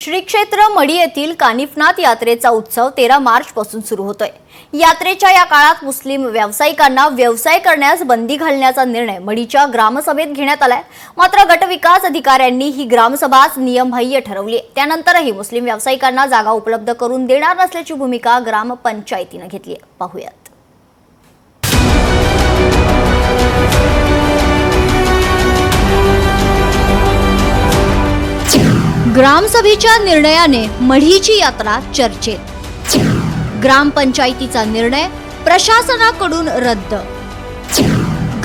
श्री क्षेत्र मढी येथील कानिफनाथ यात्रेचा उत्सव 13 मार्च पासून सुरू होतोय। यात्रेच्या या काळात मुस्लिम व्यावसायिकांना व्यवसाय करण्यास बंदी घालण्याचा निर्णय मढीच्या ग्रामसभेत घेण्यात आलाय। मात्र गटविकास अधिकाऱ्यांनी ही ग्रामसभाच नियमबाह्य ठरवली आहे। त्यानंतरही मुस्लिम व्यावसायिकांना जागा उपलब्ध करून देणार नसल्याची भूमिका ग्रामपंचायतीने घेतली आहे। पाहूयात। ग्रामसभेच्या निर्णयाने मढीची यात्रा चर्चेत। ग्रामपंचायतीचा निर्णय प्रशासनाकडून रद्द।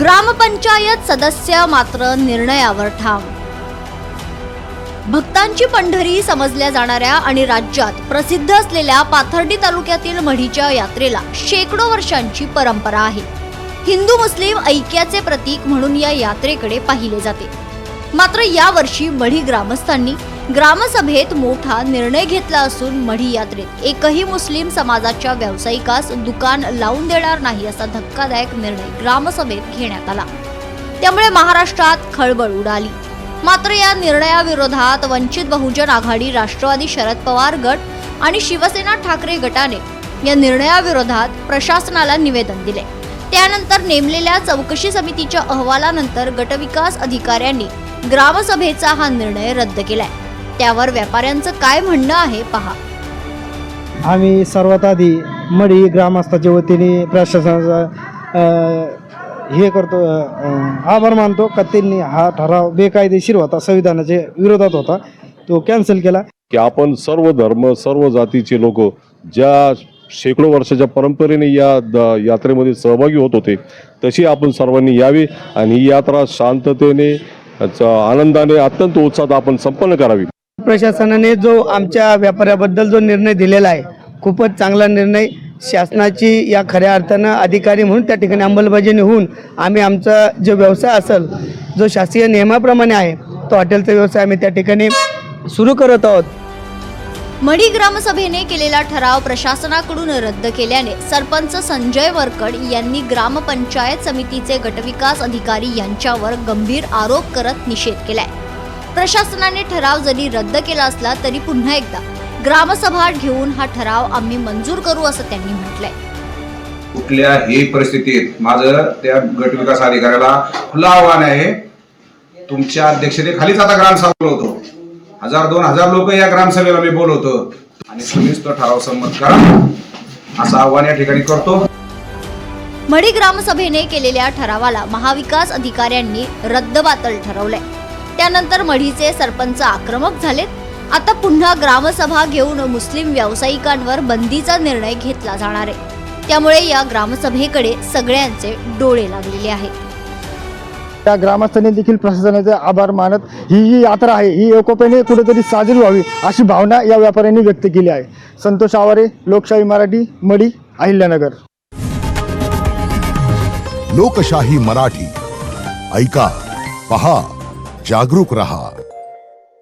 ग्रामपंचायत सदस्य मात्र निर्णयावर ठाम। भक्तांची पंढरी समजल्या जाणाऱ्या आणि राज्यात प्रसिद्ध असलेल्या पाथर्डी तालुक्यातील मढीच्या यात्रेला शेकडो वर्षांची परंपरा आहे। हिंदू मुस्लिम ऐक्याचे प्रतीक म्हणून या यात्रेकडे पाहिले जाते। मात्र यावर्षी मढी ग्रामस्थांनी ग्रामसभेत मोठा निर्णय घेतला असून मढी यात्रेत एकही मुस्लिम समाजाच्या व्यावसायिकास दुकान लावून देणार नाही असा धक्कादायक निर्णय ग्रामसभेत घेण्यात आला। त्यामुळे महाराष्ट्रात खळबळ उडाली। मात्र या निर्णयाविरोधात वंचित बहुजन आघाडी, राष्ट्रवादी शरद पवार गट आणि शिवसेना ठाकरे गटाने या निर्णयाविरोधात प्रशासनाला निवेदन दिले। त्यानंतर नेमलेल्या चौकशी समितीच्या अहवालानंतर गटविकास अधिकाऱ्यांनी ग्रामसभेचा हा निर्णय रद्द केलाय। त्यावर व्यापाऱ्यांचं काय म्हणणं आहे पहा। आम्ही सर्वात आधी मढी ग्रामस्थाच्या वतीने प्रशासनाचा हे करतो, आभार मानतो का त्यांनी हा ठराव बेकायदेशीर होता, संविधानाच्या विरोधात होता, तो कॅन्सल केला। की आपण सर्व धर्म, सर्व जातीचे लोक ज्या शेकडो वर्षाच्या परंपरेने या यात्रेमध्ये सहभागी होत होते तशी आपण सर्वांनी यावी आणि ही यात्रा शांततेने, आनंदाने, अत्यंत उत्साहात आपण संपन्न करावी। प्रशासनाने जो आमच्या व्यापाऱ्याबद्दल जो निर्णय दिलेला आहे खूपच चांगला निर्णय। शासनाची या खऱ्या अर्थानं अधिकारी म्हणून त्या ठिकाणी अंमलबजावणी होऊन आम्ही आमचा जो व्यवसाय असेल, जो शासकीय नियमाप्रमाणे आहे, तो हॉटेलचा व्यवसाय आम्ही त्या ठिकाणी सुरू करत आहोत। मढी ग्रामसभेने केलेला ठराव प्रशासनाकडून रद्द केल्याने सरपंच संजय वरकड यांनी ग्रामपंचायत समितीचे गटविकास अधिकारी यांच्यावर गंभीर आरोप करत निषेध केलाय। प्रशासनाने ठराव जरी रद्द केला असला तरी पुन्हा एकदा ग्रामसभा घेऊन हा ठराव आम्ही मंजूर करू असं त्यांनी म्हटलंय। कुठल्याही परिस्थितीत माझं त्या गटविकास अधिकाऱ्याला खुलं आव्हान आहे, तुमच्या अध्यक्षतेखालीच आता ग्रामसभा बोलवतो, 1000-2000 लोक या ग्रामसभेला मी बोलवतो आणि तुम्हीच तो ठराव संमत करा असं आव्हान या ठिकाणी करतो। मढी ग्रामसभेने केलेल्या ठरावाला महाविकास अधिकाऱ्यांनी रद्दबातल ठरवलंय। त्यानंतर मढीचे सरपंच आक्रमक झालेत। आता पुन्हा ग्रामसभा घेऊन मुस्लिम व्यावसायिकांवर बंदीचा निर्णय घेतला जाणार आहे। त्यामुळे या ग्रामसभेकडे सगळ्यांचे डोळे लागलेले आहेत। त्या ग्रामस्थांनी देखील प्रशासनाचे आभार मानत ही यात्रा आहे ही एकोप्याने कुठेतरी साजरी व्हावी अशी भावना या व्यापाऱ्यांनी व्यक्त केली आहे। संतोष आवारे, लोकशाही मराठी, मढी, अहिल्यानगर। लोकशाही मराठी, ऐका, पहा, जागरूक रहा।